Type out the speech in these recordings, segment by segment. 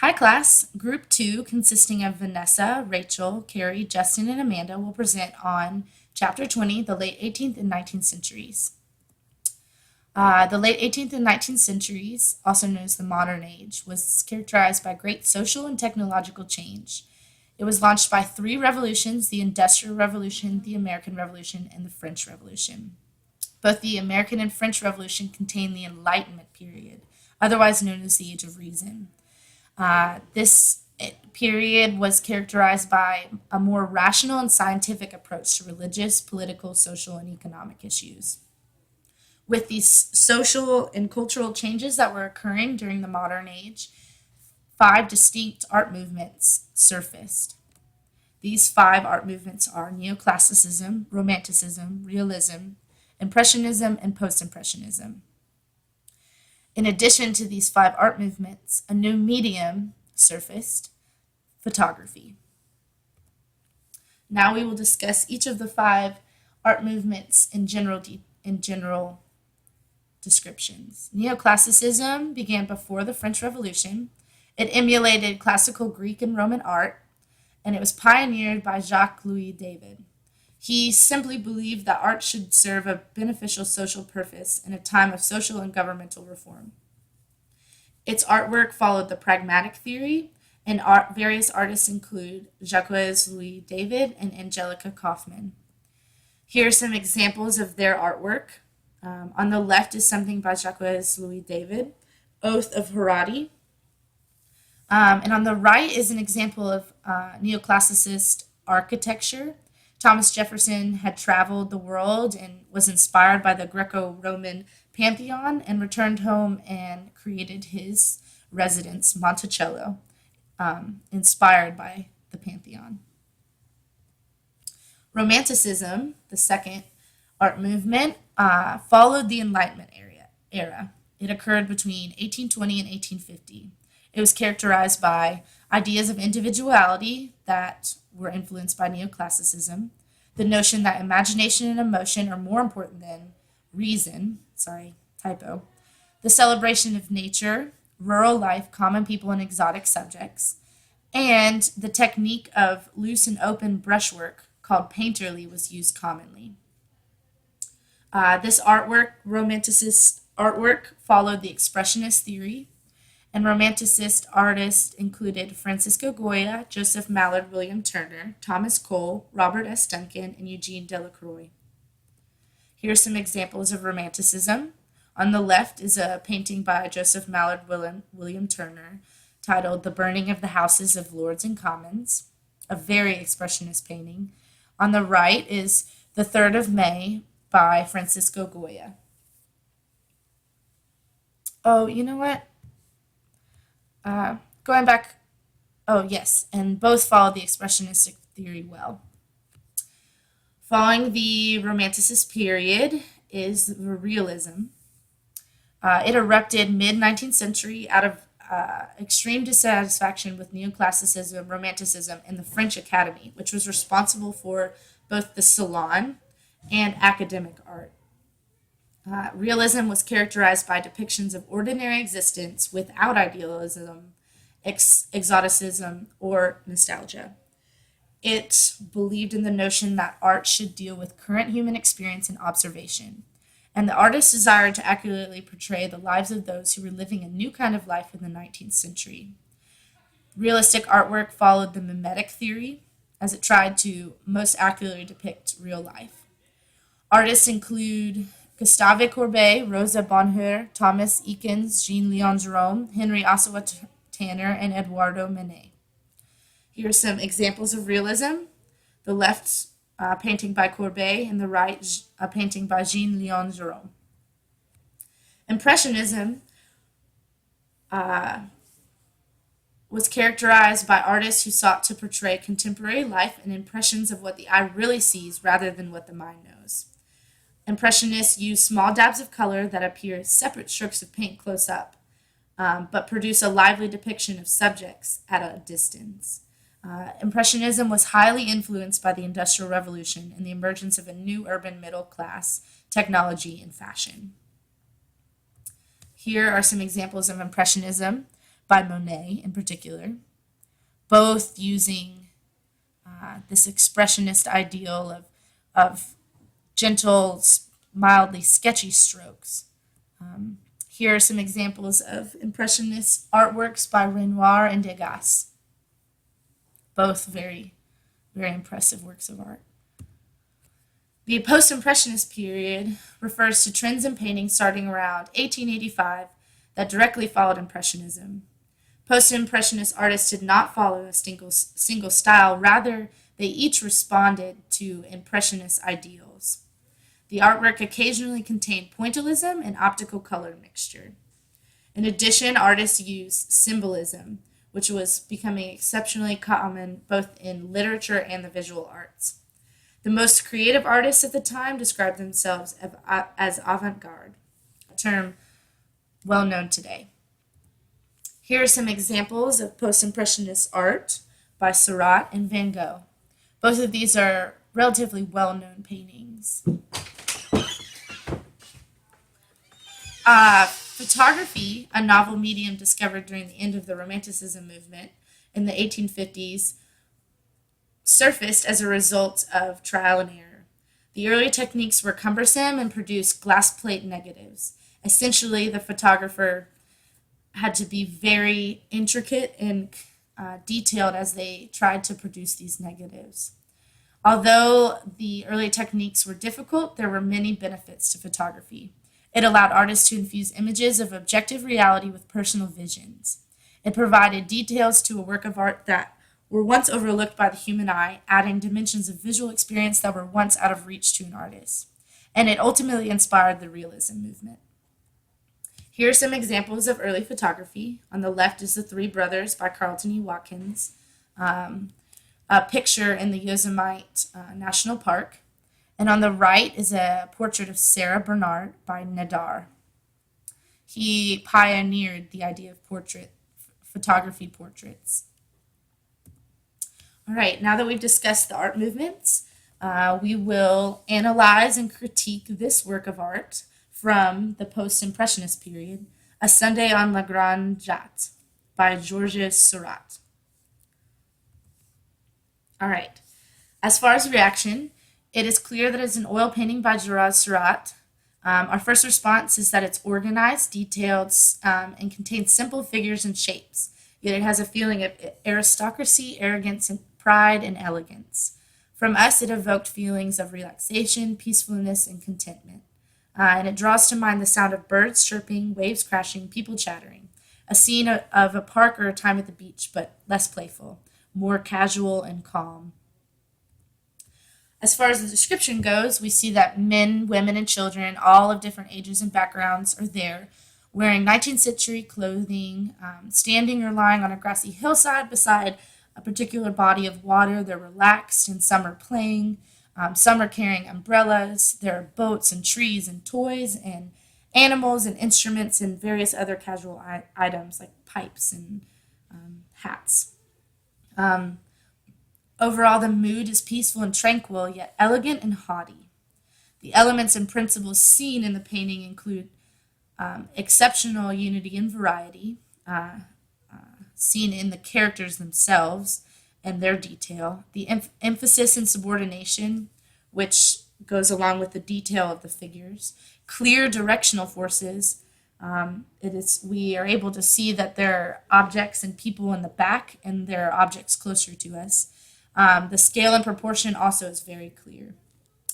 Hi class, group 2 consisting of Vanessa, Rachel, Carrie, Justin, and Amanda will present on chapter 20, the late 18th and 19th centuries. The late 18th and 19th centuries, also known as the modern age, was characterized by great social and technological change. It was launched by three revolutions: the Industrial Revolution, the American Revolution, and the French Revolution. Both the American and French Revolution contained the Enlightenment period, otherwise known as the Age of Reason. This period was characterized by a more rational and scientific approach to religious, political, social, and economic issues. With these social and cultural changes that were occurring during the modern age, five distinct art movements surfaced. These five art movements are neoclassicism, romanticism, realism, impressionism, and post-impressionism. In addition to these five art movements, a new medium surfaced: photography. Now we will discuss each of the five art movements in general descriptions. Neoclassicism began before the French Revolution. It emulated classical Greek and Roman art, and it was pioneered by Jacques-Louis David. He simply believed that art should serve a beneficial social purpose in a time of social and governmental reform. Its artwork followed the pragmatic theory, and various artists include Jacques-Louis David and Angelica Kauffman. Here are some examples of their artwork. On the left is something by Jacques-Louis David, Oath of Harati. And on the right is an example of neoclassicist architecture. Thomas Jefferson had traveled the world and was inspired by the Greco-Roman Pantheon and returned home and created his residence, Monticello, inspired by the Pantheon. Romanticism, the second art movement, followed the Enlightenment era. It occurred between 1820 and 1850. It was characterized by ideas of individuality that were influenced by neoclassicism, the notion that imagination and emotion are more important than reason, the celebration of nature, rural life, common people, and exotic subjects, and the technique of loose and open brushwork called painterly was used commonly. This Romanticist artwork, followed the Expressionist theory, and Romanticist artists included Francisco Goya, Joseph Mallard, William Turner, Thomas Cole, Robert S. Duncan, and Eugene Delacroix. Here are some examples of Romanticism. On the left is a painting by Joseph Mallard, William Turner, titled The Burning of the Houses of Lords and Commons, a very expressionist painting. On the right is The 3rd of May by Francisco Goya. Oh, you know what? Going back, oh yes, and both followed the expressionistic theory well. Following the Romanticist period is the realism. It erupted mid-19th century out of extreme dissatisfaction with neoclassicism, Romanticism, and the French Academy, which was responsible for both the salon and academic art. Realism was characterized by depictions of ordinary existence without idealism, exoticism, or nostalgia. It believed in the notion that art should deal with current human experience and observation, and the artist desired to accurately portray the lives of those who were living a new kind of life in the 19th century. Realistic artwork followed the mimetic theory, as it tried to most accurately depict real life. Artists include Gustave Courbet, Rosa Bonheur, Thomas Eakins, Jean-Léon Gérôme, Henry Ossawa Tanner, and Eduardo Manet. Here are some examples of realism. The left, painting by Courbet, and the right, a painting by Jean-Léon Gérôme. Impressionism was characterized by artists who sought to portray contemporary life and impressions of what the eye really sees rather than what the mind knows. Impressionists use small dabs of color that appear as separate strokes of paint close up, but produce a lively depiction of subjects at a distance. Impressionism was highly influenced by the Industrial Revolution and the emergence of a new urban middle class, technology, and fashion. Here are some examples of Impressionism by Monet in particular, both using this expressionist ideal of gentle, mildly sketchy strokes. Here are some examples of Impressionist artworks by Renoir and Degas, both very, very impressive works of art. The post-impressionist period refers to trends in painting starting around 1885 that directly followed Impressionism. Post-impressionist artists did not follow a single style, rather they each responded to impressionist ideals. The artwork occasionally contained pointillism and optical color mixture. In addition, artists used symbolism, which was becoming exceptionally common both in literature and the visual arts. The most creative artists at the time described themselves as avant-garde, a term well known today. Here are some examples of post-impressionist art by Seurat and Van Gogh. Both of these are relatively well-known paintings. Photography, a novel medium discovered during the end of the Romanticism movement in the 1850s, surfaced as a result of trial and error. The early techniques were cumbersome and produced glass plate negatives. Essentially, the photographer had to be very intricate and detailed as they tried to produce these negatives. Although the early techniques were difficult, there were many benefits to photography. It allowed artists to infuse images of objective reality with personal visions. It provided details to a work of art that were once overlooked by the human eye, adding dimensions of visual experience that were once out of reach to an artist. And it ultimately inspired the realism movement. Here are some examples of early photography. On the left is The Three Brothers by Carlton E. Watkins, a picture in the Yosemite National Park. And on the right is a portrait of Sarah Bernard by Nadar. He pioneered the idea of photography portraits. All right, now that we've discussed the art movements, we will analyze and critique this work of art from the post-impressionist period, A Sunday on La Grande Jatte by Georges Seurat. All right, as far as reaction, it is clear that it's an oil painting by Georges Seurat. Our first response is that it's organized, detailed, and contains simple figures and shapes, yet it has a feeling of aristocracy, arrogance, and pride and elegance. From us, it evoked feelings of relaxation, peacefulness, and contentment. And it draws to mind the sound of birds chirping, waves crashing, people chattering. A scene of a park or a time at the beach, but less playful, more casual and calm. As far as the description goes, we see that men, women, and children, all of different ages and backgrounds, are there, wearing 19th century clothing, standing or lying on a grassy hillside beside a particular body of water. They're relaxed, and some are playing. Some are carrying umbrellas. There are boats and trees and toys and animals and instruments and various other casual items like pipes and hats. Overall, the mood is peaceful and tranquil, yet elegant and haughty. The elements and principles seen in the painting include exceptional unity and variety, seen in the characters themselves and their detail, the emphasis and subordination, which goes along with the detail of the figures, clear directional forces. We are able to see that there are objects and people in the back, and there are objects closer to us. The scale and proportion also is very clear.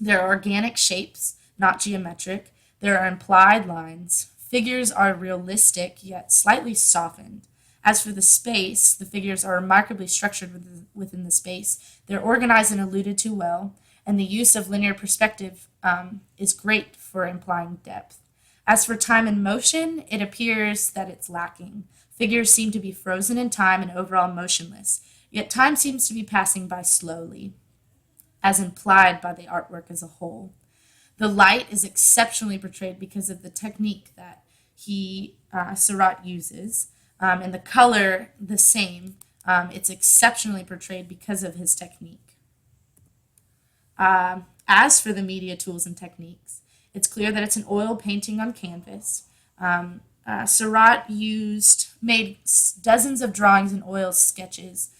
There are organic shapes, not geometric. There are implied lines. Figures are realistic, yet slightly softened. As for the space, the figures are remarkably structured within the space. They're organized and alluded to well, and the use of linear perspective is great for implying depth. As for time and motion, it appears that it's lacking. Figures seem to be frozen in time and overall motionless, yet time seems to be passing by slowly, as implied by the artwork as a whole. The light is exceptionally portrayed because of the technique that Seurat uses, and the color the same. It's exceptionally portrayed because of his technique. As for the media tools and techniques, it's clear that it's an oil painting on canvas. Seurat made dozens of drawings and oil sketches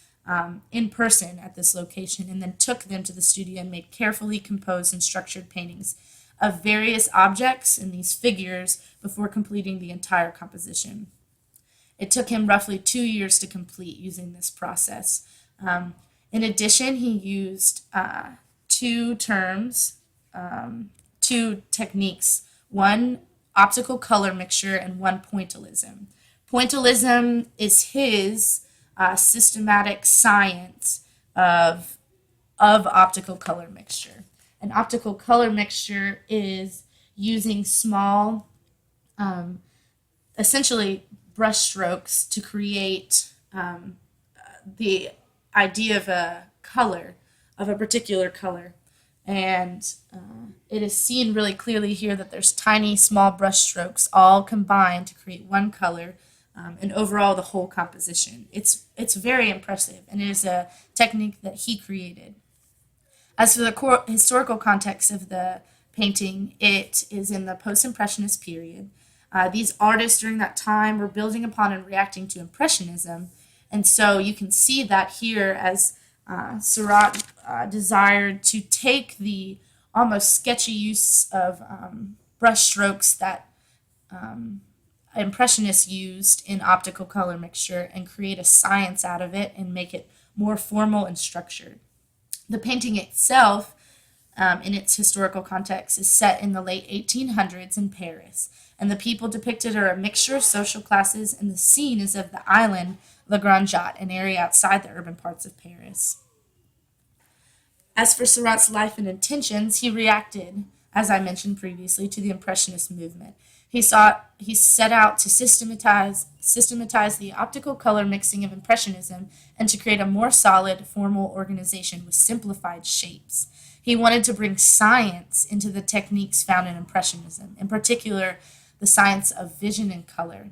in person at this location, and then took them to the studio and made carefully composed and structured paintings of various objects and these figures before completing the entire composition. It took him roughly 2 years to complete using this process. In addition, he used two terms, two techniques: one optical color mixture and one pointillism. Pointillism is his systematic science of optical color mixture. An optical color mixture is using small, essentially brush strokes to create the idea of a color, of a particular color. And it is seen really clearly here that there's tiny, small brush strokes all combined to create one color, and overall the whole composition. It's very impressive, and it is a technique that he created. As for the historical context of the painting, it is in the post-impressionist period. These artists during that time were building upon and reacting to Impressionism, and so you can see that here as Seurat desired to take the almost sketchy use of brush strokes that Impressionists used in optical color mixture and create a science out of it and make it more formal and structured. The painting itself, in its historical context, is set in the late 1800s in Paris, and the people depicted are a mixture of social classes, and the scene is of the island La Grande Jatte, an area outside the urban parts of Paris. As for Seurat's life and intentions, he reacted, as I mentioned previously, to the Impressionist movement. He set out to systematize the optical color mixing of Impressionism and to create a more solid, formal organization with simplified shapes. He wanted to bring science into the techniques found in Impressionism, in particular, the science of vision and color.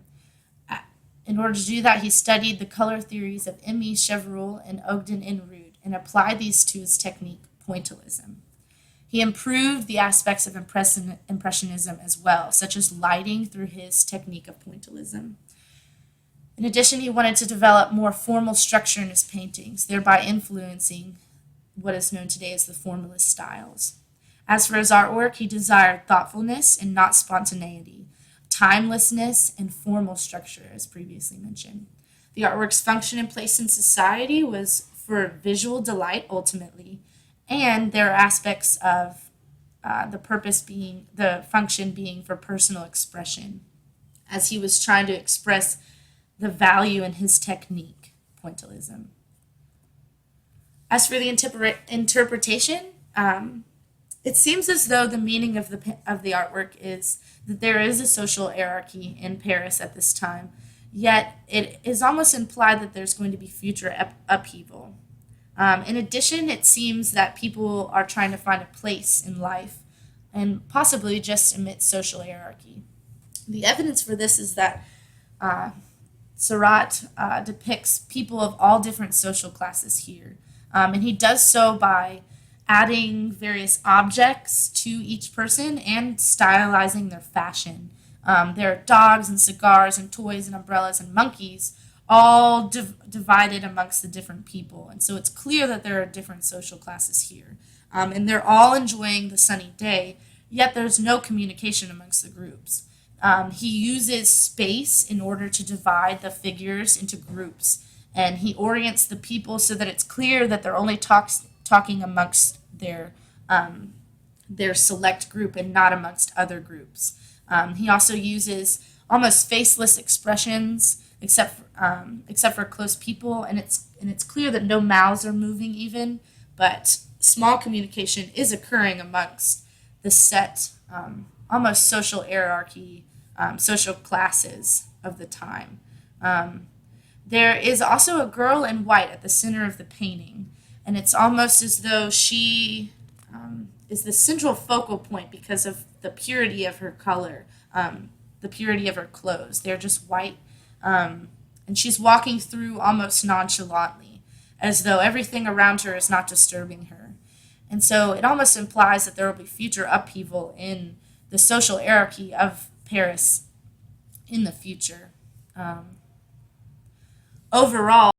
In order to do that, he studied the color theories of Émile Chevreul and Ogden Enrud and applied these to his technique, pointillism. He improved the aspects of Impressionism as well, such as lighting through his technique of pointillism. In addition, he wanted to develop more formal structure in his paintings, thereby influencing what is known today as the formalist styles. As for his artwork, he desired thoughtfulness and not spontaneity, timelessness and formal structure, as previously mentioned. The artwork's function and place in society was for visual delight ultimately, and there are aspects of the function being for personal expression, as he was trying to express the value in his technique, pointillism. As for the interpretation, it seems as though the meaning of the artwork is that there is a social hierarchy in Paris at this time, yet it is almost implied that there's going to be future upheaval. In addition, it seems that people are trying to find a place in life and possibly just amidst social hierarchy. The evidence for this is that Seurat depicts people of all different social classes here, and he does so by adding various objects to each person and stylizing their fashion. There are dogs and cigars and toys and umbrellas and monkeys, all divided amongst the different people. And so it's clear that there are different social classes here. And they're all enjoying the sunny day, yet there's no communication amongst the groups. He uses space in order to divide the figures into groups, and he orients the people so that it's clear that they're only talking amongst their select group and not amongst other groups. He also uses almost faceless expressions, except for close people, and it's clear that no mouths are moving even, but small communication is occurring amongst the set, almost social hierarchy, social classes of the time. There is also a girl in white at the center of the painting, and it's almost as though she is the central focal point because of the purity of her color, the purity of her clothes. They're just white. And she's walking through almost nonchalantly, as though everything around her is not disturbing her. And so it almost implies that there will be future upheaval in the social hierarchy of Paris in the future. Overall,